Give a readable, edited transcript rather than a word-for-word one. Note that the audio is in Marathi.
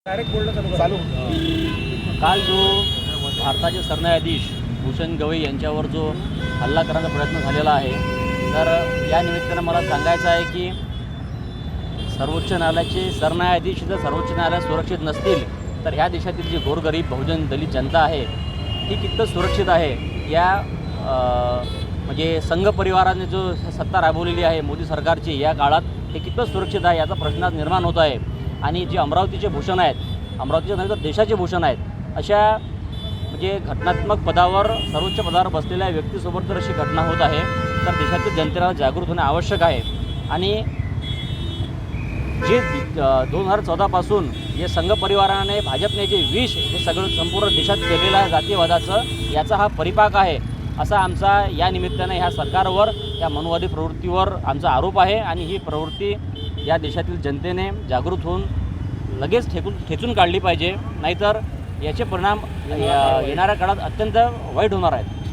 डायरेक्ट बोलणं चालू काल जो भारताचे सरन्यायाधीश भूषण गवई यांच्यावर जो हल्ला करण्याचा प्रयत्न झालेला आहे, तर या निमित्तानं मला सांगायचं आहे की सर्वोच्च न्यायालयाचे सरन्यायाधीश जर सर्वोच्च न्यायालयात सुरक्षित नसतील तर ह्या देशातील जी गोरगरीब बहुजन दलित जनता आहे ती कितपत सुरक्षित आहे। या म्हणजे संघ परिवाराने जो सत्ता राबवलेली आहे मोदी सरकारची या काळात हे कितपत सुरक्षित आहे याचा प्रश्न निर्माण होत आहे। आणि जे अमरावतीचे भूषण आहेत, अमरावतीचे नाही तर देशाचे भूषण आहेत, अशा म्हणजे घटनात्मक पदावर सर्वोच्च पदावर बसलेल्या व्यक्तीसोबत जर अशी घटना होत आहे तर देशातील जनतेला जागृत होणे आवश्यक आहे। आणि जे 2014 पासून जे संघ परिवाराने भाजपने जे विष हे सगळं संपूर्ण देशात केलेलं आहे जातीयवादाचं, याचा हा परिपाक आहे असा आमचा या निमित्ताने ह्या सरकारवर या मनुवादी प्रवृत्तीवर आमचा आरोप आहे। आणि ही प्रवृत्ती या देशातील जनतेने जागृत होऊन लगेच ठेचून काढली पाहिजे, नाहीतर याचे परिणाम येणाऱ्या काळात अत्यंत वाईट होणार आहेत।